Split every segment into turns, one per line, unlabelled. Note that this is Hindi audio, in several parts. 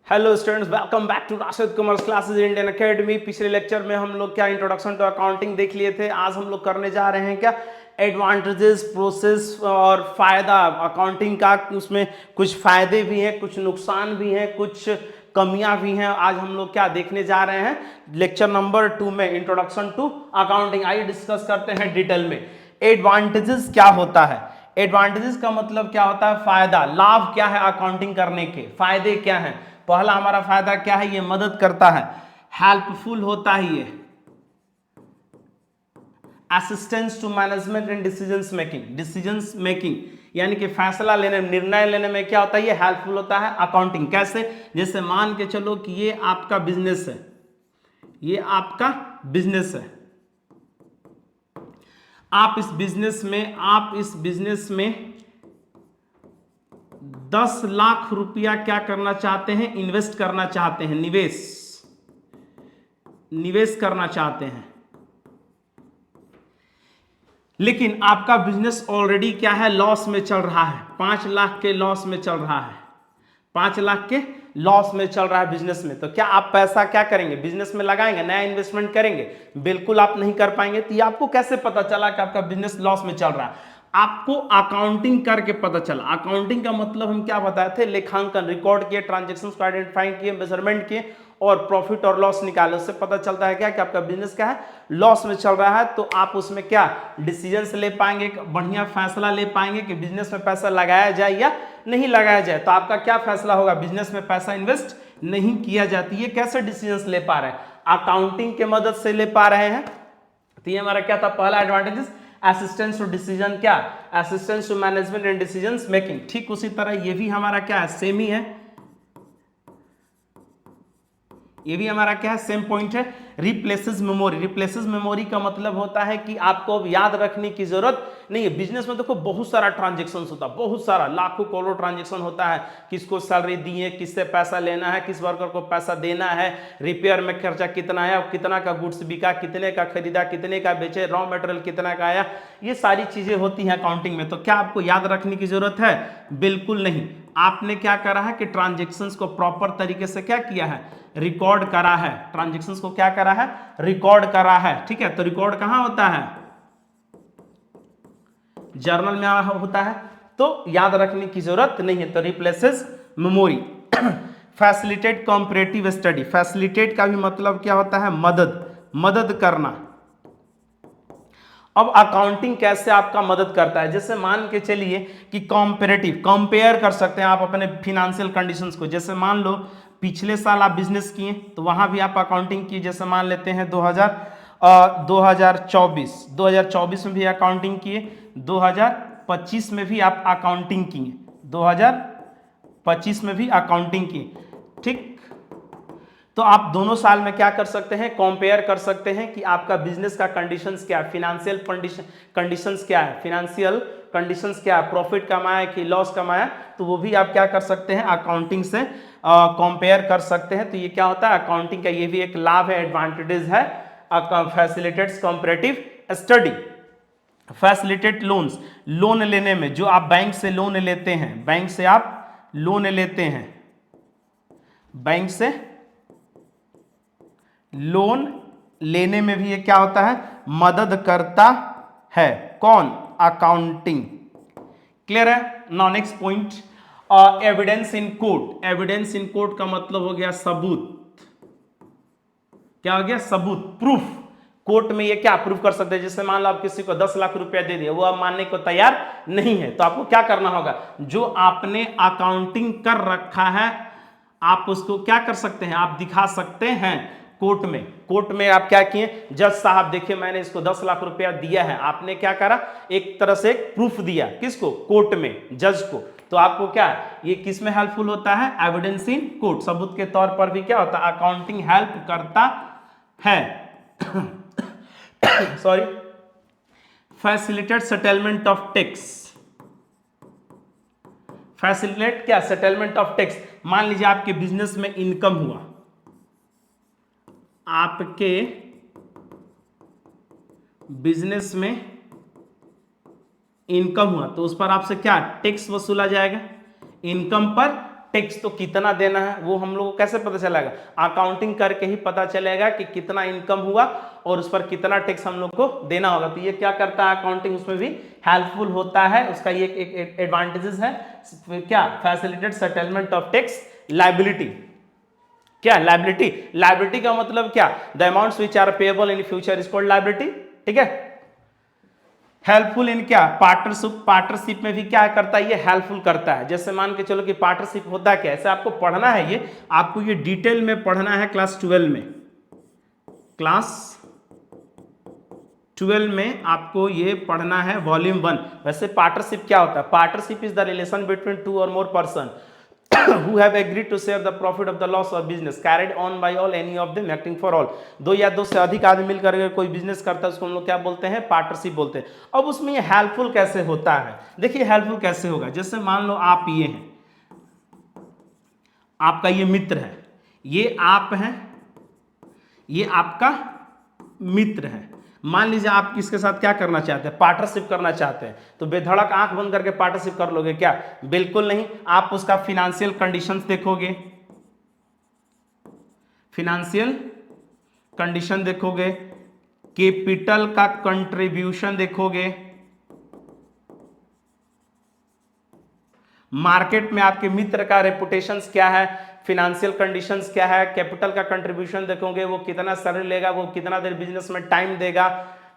Hello students, welcome back to Rashid commerce classes Indian academy. पिछले लेक्चर में हम लोग क्या इंट्रोडक्शन टू अकाउंटिंग देख लिए थे। आज हम लोग करने जा रहे हैं क्या एडवांटेजेस, प्रोसेस और फायदा अकाउंटिंग का। उसमें कुछ फायदे भी हैं, कुछ नुकसान भी हैं, कुछ कमियां भी हैं। आज हम लोग क्या देखने जा रहे हैं लेक्चर नंबर 2 में, इंट्रोडक्शन टू अकाउंटिंग। आइए डिस्कस करते हैं डिटेल में। एडवांटेजेस क्या होता है? एडवांटेजेस का मतलब क्या होता है? फायदा, लाभ क्या है अकाउंटिंग करने के, फायदे क्या हैं। पहला हमारा फायदा क्या है? ये मदद करता है, हेल्पफुल होता है ये, assistance to management and decisions making यानी कि फैसला लेने, निर्णय लेने में क्या होता है? ये हेल्पफुल होता है अकाउंटिंग। कैसे? जैसे मान के चलो कि ये आपका बिजनेस है, ये आपका बिजनेस है। आप इस बिजनेस में 10 लाख रुपया क्या करना चाहते हैं? इन्वेस्ट करना चाहते हैं, निवेश करना चाहते हैं। लेकिन आपका बिजनेस ऑलरेडी क्या है? लॉस में चल रहा है, 5 लाख के लॉस में चल रहा है, 5 लाख के लॉस में चल रहा है बिजनेस में। तो क्या आप पैसा क्या करेंगे? बिजनेस में लगाएंगे, नया इन्वेस्टमेंट करेंगे? बिल्कुल आप नहीं कर पाएंगे। तो ये आपको कैसे पता चला कि आपका बिजनेस लॉस में चल रहा है? आपको अकाउंटिंग करके पता चला। अकाउंटिंग का मतलब हम क्या बताए थे? लेखांकन, रिकॉर्ड किए, ट्रांजेक्शंस को आइडेंटिफाई किए, मेजरमेंट किए और प्रॉफिट और लॉस निकाले। उससे पता चलता है क्या कि आपका बिजनेस क्या है? लॉस में चल रहा है। तो आप उसमें क्या डिसीजंस ले पाएंगे, बढ़िया फैसला ले पाएंगे कि बिजनेस में पैसा लगाया जाए या नहीं लगाया जाए। तो आपका क्या फैसला होगा? बिजनेस में पैसा इन्वेस्ट नहीं किया जाती है। कैसे डिसीजंस ले पा रहे हैं? अकाउंटिंग के मदद से ले पा रहे हैं। तो ये हमारा क्या था? पहला एडवांटेज, असिस्टेंस टू डिसीजन, क्या assistance to management and decisions making. ठीक उसी तरह ये भी हमारा क्या है? सेम ही है। ये भी हमारा क्या है? सेम पॉइंट है। Replaces memory. रिप्लेसेस मेमोरी का मतलब होता है कि आपको अब याद रखने की जरूरत नहीं है। बिजनेस में देखो बहुत सारा ट्रांजेक्शन होता है, बहुत सारा, लाखों करोड़ों ट्रांजेक्शन होता है। किसको सैलरी दिए, किससे पैसा लेना है, किस वर्कर को पैसा देना है, रिपेयर में खर्चा कितना आया, कितना का गुड्स बिका, कितने का खरीदा, कितने का बेचे, रॉ मटेरियल कितना का आया, ये सारी चीजें होती हैं अकाउंटिंग में। तो क्या आपको याद रखने की जरूरत है? बिल्कुल नहीं। आपने क्या करा है कि ट्रांजेक्शन्स को प्रॉपर तरीके से क्या किया है? रिकॉर्ड करा है। ट्रांजेक्शंस को क्या करा है? रिकॉर्ड करा है। ठीक है, तो रिकॉर्ड कहां होता है? जर्नल में होता है। तो याद रखने की जरूरत नहीं है। तो replaces memory. Facilitate comparative study. Facilitate का भी मतलब क्या होता है? मदद करना। अब अकाउंटिंग कैसे आपका मदद करता है? जैसे मान के चलिए कि कॉम्पेरेटिव, कंपेयर कर सकते हैं आप अपने फिनेंशियल कंडीशंस को। जैसे मान लो पिछले साल आप बिजनेस किए तो वहां भी आप अकाउंटिंग किए। जैसे मान लेते हैं 2024 में भी अकाउंटिंग किए, 2025 में भी आप अकाउंटिंग किए, 2025 में भी अकाउंटिंग किए। ठीक, तो आप दोनों साल में क्या कर सकते हैं? कंपेयर कर सकते हैं कि आपका बिजनेस का कंडीशंस क्या है, फिनेंशियल कंडीशंस क्या है, फिनेंशियल कंडीशंस क्या है, प्रॉफिट कमाया कि लॉस कमाया। तो वो भी आप क्या कर सकते हैं? अकाउंटिंग से कंपेयर कर सकते हैं। तो ये क्या होता है? अकाउंटिंग का ये भी एक लाभ है, एडवांटेज है। Facilitates comparative study. Facilitate loans, loan लेने में, जो आप बैंक से लोन लेते हैं, बैंक से आप लोन लेते हैं, बैंक से लोन लेने में भी ये क्या होता है? मदद करता है। कौन? अकाउंटिंग। क्लियर है? Now next point, evidence in court. Evidence in court का मतलब हो गया सबूत। क्या हो गया? सबूत, प्रूफ। कोर्ट में ये क्या प्रूफ कर सकते हैं? जैसे मान लो आप किसी को 10 लाख रुपया दे दिए, वो अब मानने को तैयार नहीं है, तो आपको क्या करना होगा? जो आपने अकाउंटिंग कर रखा है आप उसको क्या कर सकते हैं? आप दिखा सकते हैं कोर्ट में। कोर्ट में आप क्या किए? जज साहब देखिए मैंने इसको 10 लाख रुपया दिया है। आपने क्या करा? एक तरह से एक प्रूफ दिया। किसको? कोर्ट में, जज को। तो आपको क्या, ये किस में हेल्पफुल होता है? एविडेंस इन कोर्ट, सबूत के तौर पर भी क्या होता है? अकाउंटिंग हेल्प करता है। Sorry, facilitate settlement of tax. Facilitate क्या? Settlement of tax. मान लीजिए आपके बिजनेस में इनकम हुआ, आपके बिजनेस में इनकम हुआ, तो उस पर आपसे क्या टैक्स वसूला जाएगा? इनकम पर टैक्स तो कितना देना है वो हम लोग को कैसे पता चलेगा? अकाउंटिंग करके ही पता चलेगा कि कितना इनकम हुआ और उस पर कितना टैक्स हम लोग को देना होगा। तो ये क्या करता है अकाउंटिंग, उसमें भी हेल्पफुल होता है। उसका ये एक एडवांटेजेस है क्या? Facilitate settlement of tax liability. क्या लायबिलिटी? लायबिलिटी का मतलब क्या? The amounts which are payable in future is called liability. ठीक है। हेल्पफुल इन क्या? पार्टनरशिप। पार्टनरशिप में भी क्या करता है ये? हेल्पफुल करता है। जैसे मान के चलो कि पार्टनरशिप होता क्या है, ऐसे आपको पढ़ना है, ये आपको ये डिटेल में पढ़ना है क्लास 12 में। क्लास 12 में आपको ये पढ़ना है वॉल्यूम 1। वैसे पार्टनरशिप क्या होता है? Partnership is the relation between two और more person who have agreed to share the profit of the loss of business carried on by all, any of them acting for all। दो या दो से अधिक आदमी मिलकर अगर कोई बिजनेस करता है उसको हम लोग क्या बोलते हैं? पार्टनरशिप बोलते हैं। अब उसमें ये हेल्पफुल कैसे होता है? देखिए हेल्पफुल कैसे होगा। जैसे मान लो आप ये हैं, आपका ये मित्र है, ये आप हैं, ये आपका मित्र है। मान लीजिए आप किसके साथ क्या करना चाहते हैं? पार्टनरशिप करना चाहते हैं। तो बेधड़क आंख बंद करके पार्टनरशिप कर लोगे क्या? बिल्कुल नहीं। आप उसका फिनेंशियल कंडीशंस देखोगे, फिनेंशियल कंडीशन देखोगे, कैपिटल का कंट्रीब्यूशन देखोगे, मार्केट में आपके मित्र का रेपुटेशंस क्या है, फिनेंशियल कंडीशंस क्या है, कैपिटल का कंट्रीब्यूशन देखोगे, वो कितना सैलरी लेगा, वो कितना देर बिजनेस में टाइम देगा।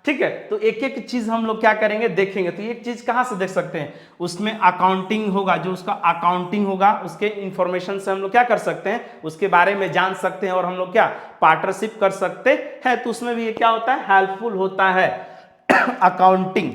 ठीक है। तो एक एक चीज हम लोग क्या करेंगे? देखेंगे। तो एक चीज कहां से देख सकते हैं? उसमें अकाउंटिंग होगा, जो उसका अकाउंटिंग होगा उसके इंफॉर्मेशन से हम लोग क्या कर सकते हैं? उसके बारे में जान सकते हैं और हम लोग क्या पार्टनरशिप कर सकते हैं। तो उसमें भी ये क्या होता है? हेल्पफुल होता है अकाउंटिंग।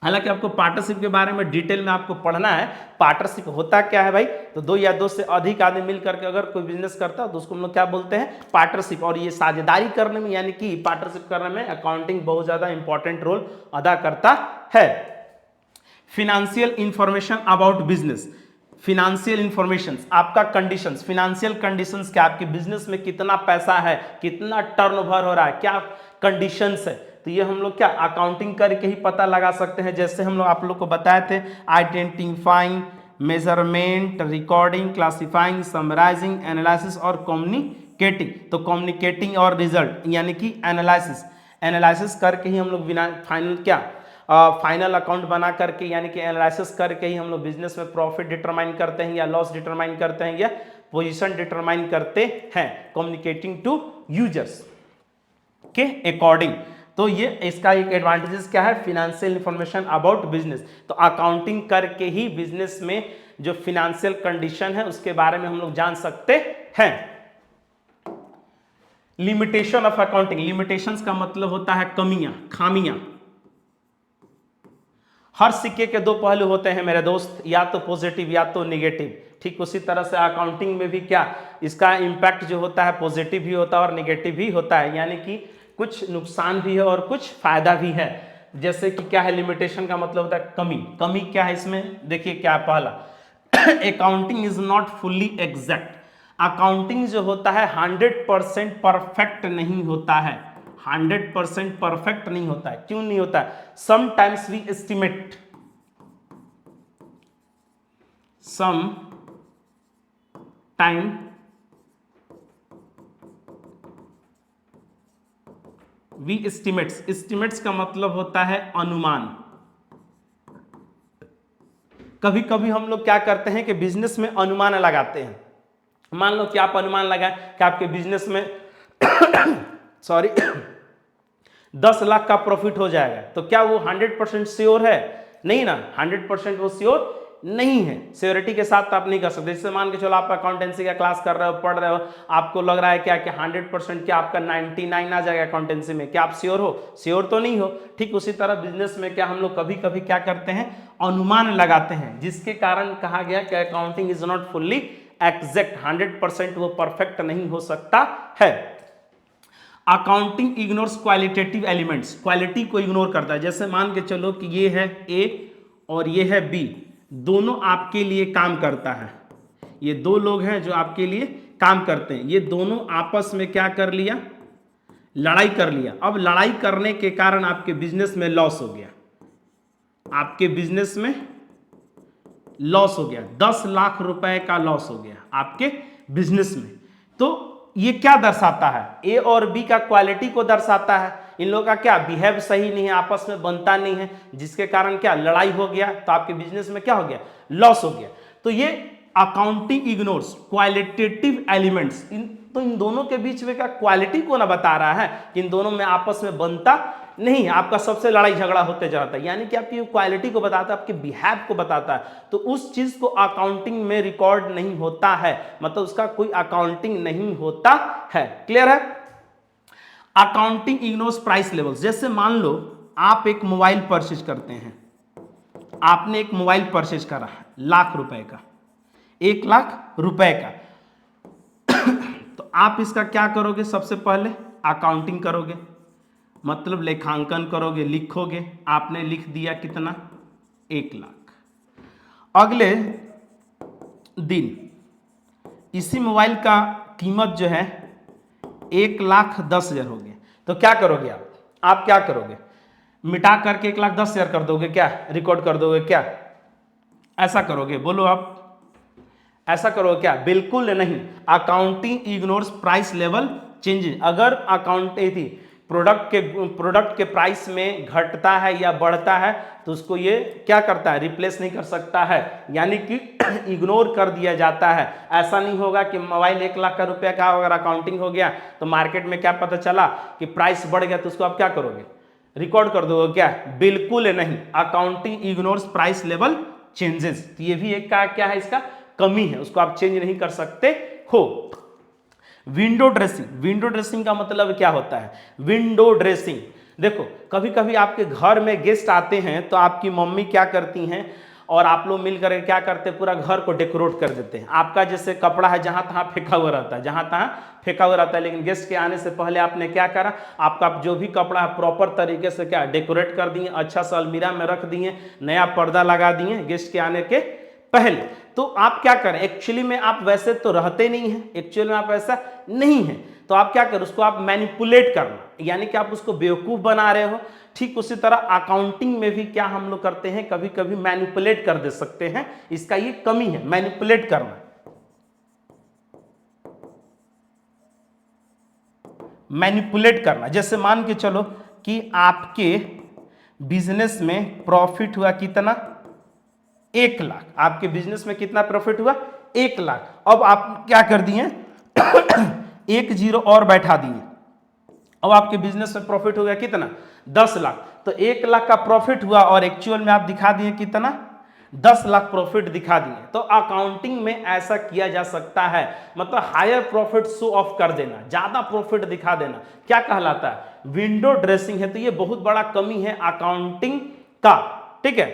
हालांकि आपको पार्टनरशिप के बारे में डिटेल में आपको पढ़ना है। पार्टनरशिप होता क्या है भाई? तो दो या दो से अधिक आदमी मिलकर के अगर कोई बिजनेस करता है तो उसको हम लोग क्या बोलते हैं? पार्टनरशिप। और ये साझेदारी करने में यानी कि पार्टनरशिप करने में अकाउंटिंग बहुत ज्यादा इंपॉर्टेंट रोल अदा करता है। Financial information about business. Financial information, आपका कंडीशंस, फिनेंशियल कंडीशंस क्या? आपके बिजनेस में कितना पैसा है, कितना टर्नओवर हो रहा है, क्या कंडीशंस है। तो ये हम लोग क्या अकाउंटिंग करके ही पता लगा सकते हैं। जैसे हम लोग आप लोग को बताए थे, identifying, measurement, recording, classifying, summarising, analysis और कम्युनिकेटिंग। तो कम्युनिकेटिंग और रिजल्ट यानी कि एनालिसिस, एनालिसिस करके ही हम लोग फाइनल क्या फाइनल अकाउंट बना करके यानी कि एनालिसिस करके ही हम लोग बिजनेस में प्रॉफिट डिटरमाइन करते हैं या लॉस डिटरमाइन करते हैं या पोजीशन डिटरमाइन करते हैं। कम्युनिकेटिंग टू यूजर्स के अकॉर्डिंग। तो ये इसका एक एडवांटेजेस क्या है? Financial information about business. तो अकाउंटिंग करके ही बिजनेस में जो फिनेंशियल कंडीशन है उसके बारे में हम लोग जान सकते हैं। Limitation of accounting. लिमिटेशंस का मतलब होता है कमियां, खामियां। हर सिक्के के दो पहलू होते हैं मेरे दोस्त, या तो पॉजिटिव या तो नेगेटिव। ठीक उसी तरह से अकाउंटिंग में भी क्या इसका इंपैक्ट जो होता है पॉजिटिव भी होता है और नेगेटिव भी होता है, यानी कि कुछ नुकसान भी है और कुछ फायदा भी है। जैसे कि क्या है? लिमिटेशन का मतलब होता है कमी। कमी क्या है इसमें? देखिए क्या पहला, accounting is not fully exact. Accounting जो होता है 100% परफेक्ट नहीं होता है। 100% परफेक्ट नहीं होता है। क्यों नहीं होता है? Sometimes we estimate, some time we estimates. Estimates का मतलब होता है अनुमान। कभी कभी हम लोग क्या करते हैं कि बिजनेस में अनुमान लगाते हैं। मान लो कि आप अनुमान लगाएं कि आपके बिजनेस में सॉरी 10 लाख का प्रॉफिट हो जाएगा। तो क्या वो 100% श्योर है? नहीं ना, 100% वो श्योर नहीं है। श्योरिटी के साथ आप नहीं कर सकते। जैसे मान के चलो आप अकाउंटेंसी का क्लास कर रहे हो, पढ़ रहे हो, आपको लग रहा है क्या कि 100% क्या आपका 99 आ जाएगा अकाउंटेंसी में, क्या आप श्योर हो? श्योर तो नहीं हो। ठीक उसी तरह बिजनेस में क्या हम लोग कभी कभी क्या करते हैं? अनुमान लगाते हैं, जिसके कारण कहा गया कि accounting is not fully exact. 100% वो परफेक्ट नहीं हो सकता है। Accounting ignores qualitative elements. Quality को इग्नोर करता है। जैसे मान के चलो कि ये है ए और ये है बी, दोनों आपके लिए काम करता है। ये दो लोग हैं जो आपके लिए काम करते हैं। ये दोनों आपस में क्या कर लिया? लड़ाई कर लिया। अब लड़ाई करने के कारण आपके बिजनेस में लॉस हो गया। आपके बिजनेस में लॉस हो गया, 10 लाख रुपए का लॉस हो गया आपके बिजनेस में। तो ये क्या दर्शाता है? ए और बी का क्वालिटी को दर्शाता है। इन लोगों का क्या बिहेव सही नहीं है, आपस में बनता नहीं है, जिसके कारण क्या लड़ाई हो गया, तो आपके बिजनेस में क्या हो गया, लॉस हो गया। तो ये अकाउंटिंग इग्नोर्स क्वालिटेटिव एलिमेंट्स, इन दोनों के बीच में क्या क्वालिटी को ना बता रहा है कि इन दोनों में आपस में बनता नहीं, आपका सबसे लड़ाई झगड़ा होते जाता है, यानी कि आपकी क्वालिटी को बताता है, आपके बिहेव को बताता है। तो उस चीज को अकाउंटिंग में रिकॉर्ड नहीं होता है, मतलब उसका कोई अकाउंटिंग नहीं होता है। क्लियर है? Accounting ignores price levels. जैसे मान लो आप एक मोबाइल परचेज करते हैं, आपने एक मोबाइल परचेज करा लाख रुपए का, 1 लाख रुपए का। तो आप इसका क्या करोगे? सबसे पहले अकाउंटिंग करोगे, मतलब लेखांकन करोगे, लिखोगे। आपने लिख दिया कितना? 1 लाख। अगले दिन इसी मोबाइल का कीमत जो है 1,10,000 हो गया। तो क्या करोगे आप क्या करोगे? मिटा करके 1,10,000 कर दोगे क्या? रिकॉर्ड कर दोगे क्या? ऐसा करोगे? बोलो आप, ऐसा करोगे क्या? बिल्कुल नहीं। Accounting ignores price level changes. अगर अकाउंट थी प्रोडक्ट के प्राइस में घटता है या बढ़ता है तो उसको ये क्या करता है? रिप्लेस नहीं कर सकता है, यानी कि इग्नोर कर दिया जाता है। ऐसा नहीं होगा कि मोबाइल 1 लाख का रुपया का अगर अकाउंटिंग हो गया तो मार्केट में क्या पता चला कि प्राइस बढ़ गया, तो उसको आप क्या करोगे? रिकॉर्ड कर दोगे क्या? बिल्कुल नहीं। Accounting ignores price level changes. तो ये भी एक का क्या है, इसका कमी है, उसको आप चेंज नहीं कर सकते हो। Window dressing. विंडो ड्रेसिंग का मतलब क्या होता है? विंडो ड्रेसिंग, देखो कभी कभी आपके घर में गेस्ट आते हैं तो आपकी मम्मी क्या करती हैं और आप लोग मिलकर क्या करते हैं, पूरा घर को डेकोरेट कर देते हैं। आपका जैसे कपड़ा है जहां तहां फेंका हुआ रहता है, जहां तहां फेंका हुआ रहता है, लेकिन गेस्ट के आने से पहले आपने क्या करा? आपका जो भी कपड़ा है प्रॉपर तरीके से क्या डेकोरेट कर दिए, अच्छा सा अलमीरा में रख दिए, नया पर्दा लगा दिए गेस्ट के आने के पहले। तो आप क्या करें? एक्चुअली में आप वैसे तो रहते नहीं हैं, एक्चुअली में आप ऐसा नहीं है, तो आप क्या करें? उसको आप मैनिपुलेट करना, यानी कि आप उसको बेवकूफ बना रहे हो। ठीक उसी तरह अकाउंटिंग में भी क्या हम लोग करते हैं, कभी कभी मैनिपुलेट कर दे सकते हैं। इसका ये कमी है, मैनिपुलेट करना। मैनिपुलेट करना, जैसे मान के चलो कि आपके बिजनेस में प्रॉफिट हुआ कितना? 1 लाख। आपके बिजनेस में कितना प्रॉफिट हुआ? 1 लाख। अब आप क्या कर दिए? 1 जीरो और बैठा दिए। अब आपके बिजनेस में प्रॉफिट हो गया कितना? 10 लाख। तो 1 लाख का प्रॉफिट हुआ और एक्चुअल में आप दिखा दिए कितना? 10 लाख प्रॉफिट दिखा दिए। तो अकाउंटिंग में ऐसा किया जा सकता है, मतलब हायर प्रॉफिट शो ऑफ कर देना, ज्यादा प्रॉफिट दिखा देना, क्या कहलाता है? विंडो ड्रेसिंग है। तो ये बहुत बड़ा कमी है अकाउंटिंग का। ठीक है,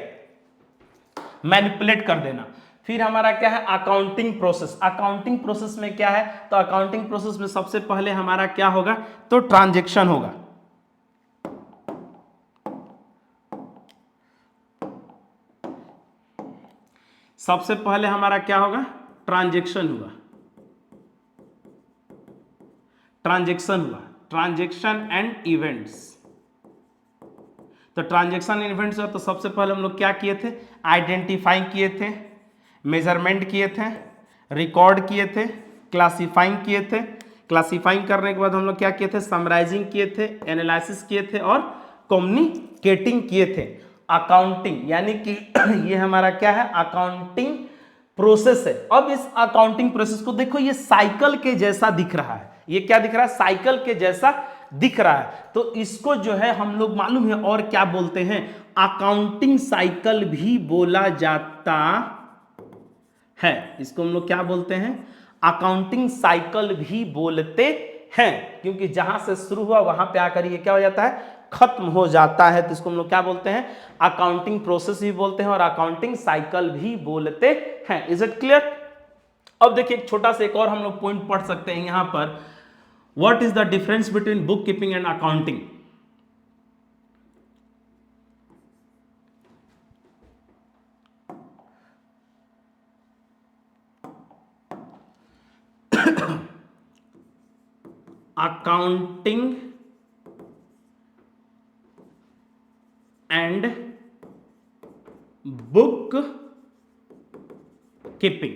मैनिपुलेट कर देना। फिर हमारा क्या है? Accounting process. अकाउंटिंग प्रोसेस में क्या है? तो अकाउंटिंग प्रोसेस में सबसे पहले हमारा क्या होगा? तो ट्रांजैक्शन होगा। सबसे पहले हमारा क्या होगा? ट्रांजैक्शन हुआ, ट्रांजैक्शन हुआ, ट्रांजैक्शन एंड इवेंट्स। तो ट्रांजैक्शन इवेंट्स हुआ तो सबसे पहले हम लोग क्या किए थे? आइडेंटिफाई किए थे, मेजरमेंट किए थे, रिकॉर्ड किए थे, क्लासिफाइंग किए थे। क्लासिफाइंग करने के बाद हम लोग क्या किए थे? समराइजिंग किए थे, एनालिसिस किए थे और कम्युनिकेटिंग किए थे। अकाउंटिंग यानी कि ये हमारा क्या है? अकाउंटिंग प्रोसेस है। अब इस अकाउंटिंग प्रोसेस को देखो, ये साइकिल के जैसा दिख रहा है। ये क्या दिख रहा है? साइकिल के जैसा दिख रहा है। तो इसको जो है हम लोग मालूम है और क्या बोलते हैं? अकाउंटिंग साइकिल भी बोला जाता है। इसको हम लोग क्या बोलते हैं? अकाउंटिंग साइकिल भी बोलते हैं, क्योंकि जहां से शुरू हुआ वहां पे आकर ये क्या हो जाता है? खत्म हो जाता है। तो इसको हम लोग क्या बोलते हैं? अकाउंटिंग प्रोसेस भी बोलते हैं और अकाउंटिंग साइकिल भी बोलते हैं। Is it clear? अब देखिए एक छोटा सा एक और हम लोग पॉइंट पढ़ सकते हैं यहां पर। What is the difference between book keeping and accounting? Accounting and book keeping.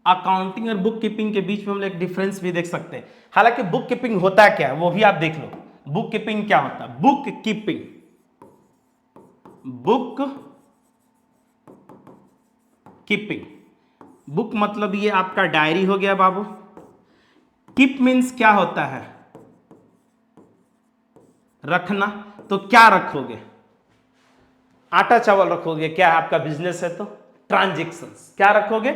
Accounting और बुक कीपिंग के बीच में हम लोग एक डिफरेंस भी देख सकते हैं। हालांकि बुक कीपिंग होता क्या है वो भी आप देख लो। बुक कीपिंग क्या होता है? Book keeping, book keeping, book मतलब ये आपका डायरी हो गया बाबू। कीप मीन्स क्या होता है? रखना। तो क्या रखोगे? आटा चावल रखोगे? क्या आपका बिजनेस है तो ट्रांजैक्शंस। क्या रखोगे?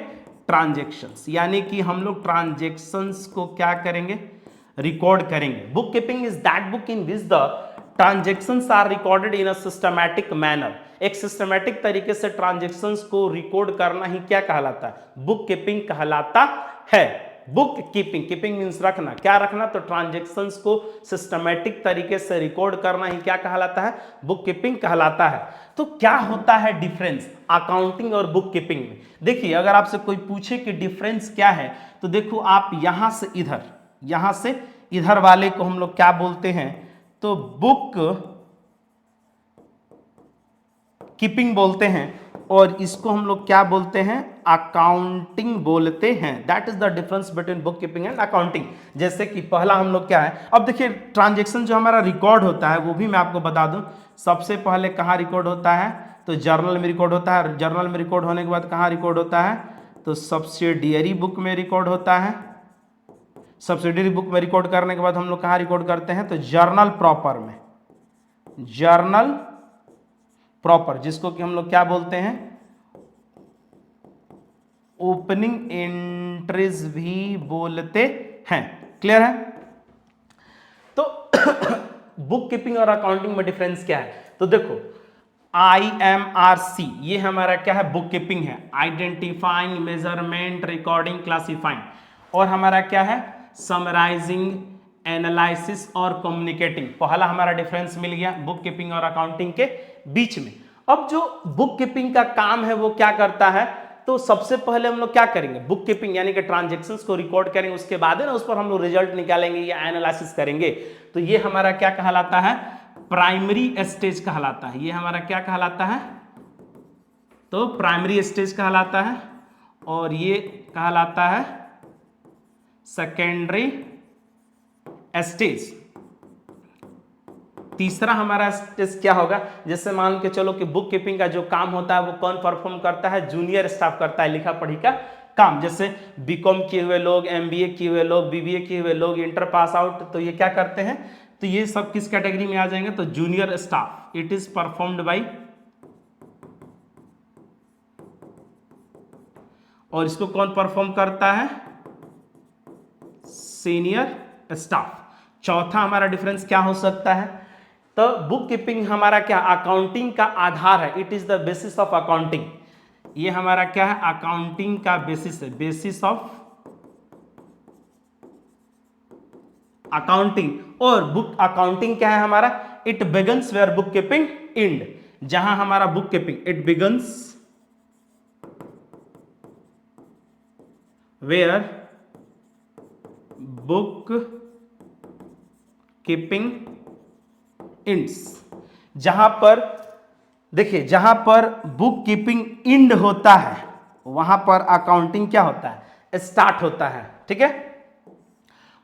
ट्रांजैक्शंस। यानी कि हम लोग ट्रांजैक्शंस को क्या करेंगे? रिकॉर्ड करेंगे। Book keeping is that book in which the transactions are recorded in a systematic manner. एक सिस्टमैटिक तरीके से ट्रांजैक्शंस को रिकॉर्ड करना ही क्या कहलाता है? बुक कीपिंग कहलाता है। बुक कीपिंग, कीपिंग मीन्स रखना। क्या रखना? तो ट्रांजैक्शंस को सिस्टमैटिक तरीके से रिकॉर्ड करना ही क्या कहलाता है? बुक कीपिंग कहलाता है। तो क्या होता है डिफरेंस अकाउंटिंग और बुक कीपिंग में? देखिए, अगर आपसे कोई पूछे कि डिफरेंस क्या है, तो देखो आप यहां से इधर वाले को हम लोग क्या बोलते हैं? तो बुक कीपिंग बोलते हैं, और इसको हम लोग क्या बोलते हैं? अकाउंटिंग बोलते हैं। That is the difference between book keeping and accounting. जैसे कि पहला हम लोग क्या है, अब देखिए ट्रांजैक्शन जो हमारा रिकॉर्ड होता है वो भी मैं आपको बता दूं। सबसे पहले कहाँ रिकॉर्ड होता है? तो जर्नल में रिकॉर्ड होता है। जर्नल में रिकॉर्ड होने के बाद कहाँ रिकॉर्ड होता है? तो सब्सिडियरी बुक में रिकॉर्ड होता है। सब्सिडियरी बुक में रिकॉर्ड करने के बाद हम लोग कहाँ रिकॉर्ड करते हैं? तो जर्नल प्रॉपर में। जर्नल प्रॉपर, जिसको कि हम लोग क्या बोलते हैं? ओपनिंग एंट्रीज भी बोलते हैं। क्लियर है? तो बुक कीपिंग और अकाउंटिंग में डिफरेंस क्या है? तो देखो IMRC ये हमारा क्या है? बुक कीपिंग है। Identifying, measurement, recording, classifying. और हमारा क्या है? समराइजिंग, एनालिसिस और कम्युनिकेटिंग। पहला हमारा डिफरेंस मिल गया बुक कीपिंग और अकाउंटिंग के बीच में। अब जो बुक कीपिंग का काम है वो क्या करता है? तो सबसे पहले हम लोग क्या करेंगे? बुक कीपिंग यानी कि ट्रांजैक्शंस को रिकॉर्ड करेंगे, उसके बाद है ना उस पर हम लोग रिजल्ट निकालेंगे या एनालिसिस करेंगे। तो ये हमारा क्या कहलाता है? प्राइमरी स्टेज कहलाता है। ये हमारा क्या कहलाता है? तो प्राइमरी स्टेज कहलाता है, और ये कहलाता है सेकेंडरी स्टेज। तीसरा हमारा स्टेज क्या होगा? जैसे मान के चलो कि बुक कीपिंग का जो काम होता है वो कौन परफॉर्म करता है? जूनियर स्टाफ करता है, लिखा पढ़ी का काम। जैसे बीकॉम किए हुए लोग, MBA किए हुए लोग, BBA किए हुए लोग, इंटर पास आउट, तो ये क्या करते हैं? तो ये सब किस कैटेगरी में आ जाएंगे? तो junior staff. It is performed by, और इसको कौन परफॉर्म करता है? Senior staff. चौथा हमारा डिफरेंस क्या हो सकता है? तो बुक कीपिंग हमारा क्या? अकाउंटिंग का आधार है। It is the basis of accounting. ये हमारा क्या है? अकाउंटिंग का बेसिस है, बेसिस ऑफ अकाउंटिंग। और बुक अकाउंटिंग क्या है हमारा? It begins where book keeping end. जहां हमारा book keeping it begins where book keeping ends. जहां पर देखिए, जहां पर बुक कीपिंग इंड होता है वहां पर अकाउंटिंग क्या होता है? स्टार्ट होता है। ठीक है?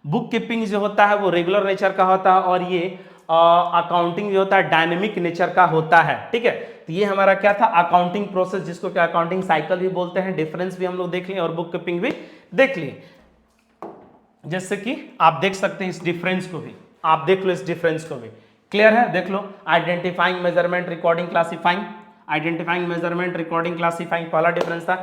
बुक कीपिंग जो होता है वो रेगुलर नेचर का होता है, और ये अकाउंटिंग जो होता है डायनेमिक नेचर का होता है। ठीक है? तो ये हमारा क्या था? अकाउंटिंग प्रोसेस, जिसको क्या अकाउंटिंग साइकिल भी बोलते हैं। डिफरेंस भी हम लोग देख लिए और बुक कीपिंग भी देख लिए। जैसे कि आप देख सकते हैं इस डिफरेंस को भी, आप देख लो इस डिफरेंस को भी। क्लियर है? देख लो, identifying, measurement, recording, classifying. Identifying, measurement, recording, classifying पहला डिफरेंस था।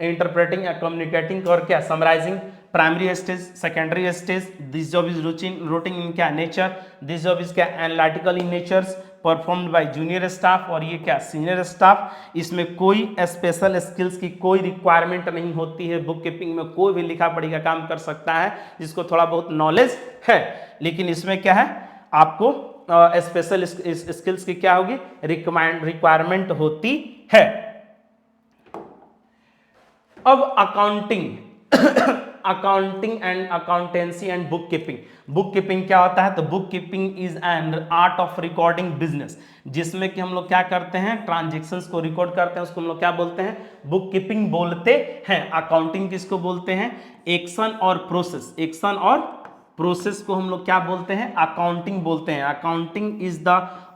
इंटरप्रेटिंग, कम्युनिकेटिंग और क्या? Summarising. Primary stage, secondary stage. This job is routine in क्या? नेचर। दिस जॉब इज क्या? Analytical in natures, performed by junior staff, और ये क्या? Senior staff. इसमें कोई स्पेशल स्किल्स की कोई रिक्वायरमेंट नहीं होती है। बुक कीपिंग में कोई भी लिखा पढ़ी का काम कर सकता है जिसको थोड़ा बहुत नॉलेज है, लेकिन इसमें क्या है? आपको स्पेशल स्किल्स की क्या होगी? रिक्वायरमेंट होती है। अब accounting accounting and accountancy and book keeping. Book keeping क्या होता है? तो book keeping is an art of recording business, जिसमें कि हम लोग क्या करते हैं, ट्रांजेक्शन्स को रिकॉर्ड करते हैं, उसको हम लोग क्या बोलते हैं? बुक कीपिंग बोलते हैं। अकाउंटिंग किसको बोलते हैं? एक्शन और प्रोसेस, एक्शन और प्रोसेस को हम लोग क्या बोलते हैं? अकाउंटिंग बोलते हैं। Accounting is the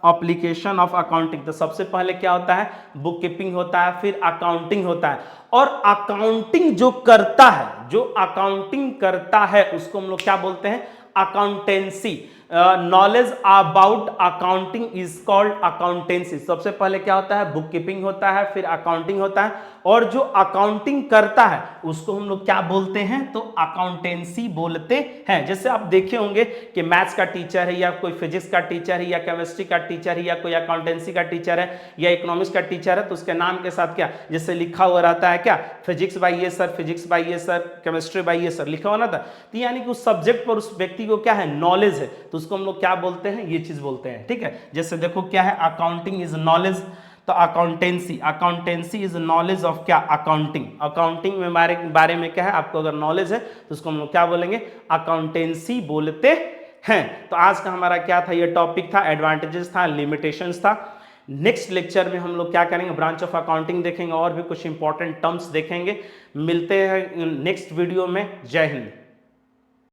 application of accounting. तो सबसे पहले क्या होता है? बुक कीपिंग होता है, फिर अकाउंटिंग होता है। और अकाउंटिंग जो करता है, जो अकाउंटिंग करता है उसको हम लोग क्या बोलते हैं? Accountancy. Knowledge about accounting is called accountancy. सबसे पहले क्या होता है? बुक कीपिंग होता है, फिर अकाउंटिंग होता है, और जो अकाउंटिंग करता है उसको हम लोग क्या बोलते हैं? तो अकाउंटेंसी बोलते हैं। जैसे आप देखे होंगे कि मैथ्स का टीचर है, या कोई फिजिक्स का टीचर है, या केमिस्ट्री का टीचर है, या कोई अकाउंटेंसी का टीचर है, या इकोनॉमिक्स का टीचर है, तो उसके नाम के साथ क्या जैसे लिखा हुआ रहता है? क्या? फिजिक्स बाय ये सर, फिजिक्स बाय ये सर, केमिस्ट्री बाय ये सर लिखा हुआ ना था। तो यानी कि उस सब्जेक्ट पर उस व्यक्ति को क्या है? नॉलेज है, तो उसको हम लोग क्या बोलते हैं? ये चीज बोलते हैं। ठीक है, जैसे देखो क्या है? अकाउंटिंग इज नॉलेज, तो accountancy, accountancy is knowledge of क्या? अकाउंटिंग। अकाउंटिंग में बारे में क्या है? आपको अगर नॉलेज है तो उसको हम लोग क्या बोलेंगे? अकाउंटेंसी बोलते हैं। तो आज का हमारा क्या था? ये टॉपिक था, एडवांटेजेस था, लिमिटेशंस था। नेक्स्ट लेक्चर में हम लोग क्या करेंगे? ब्रांच ऑफ अकाउंटिंग देखेंगे और भी कुछ इंपॉर्टेंट टर्म्स देखेंगे। मिलते हैं नेक्स्ट वीडियो में। जय हिंद।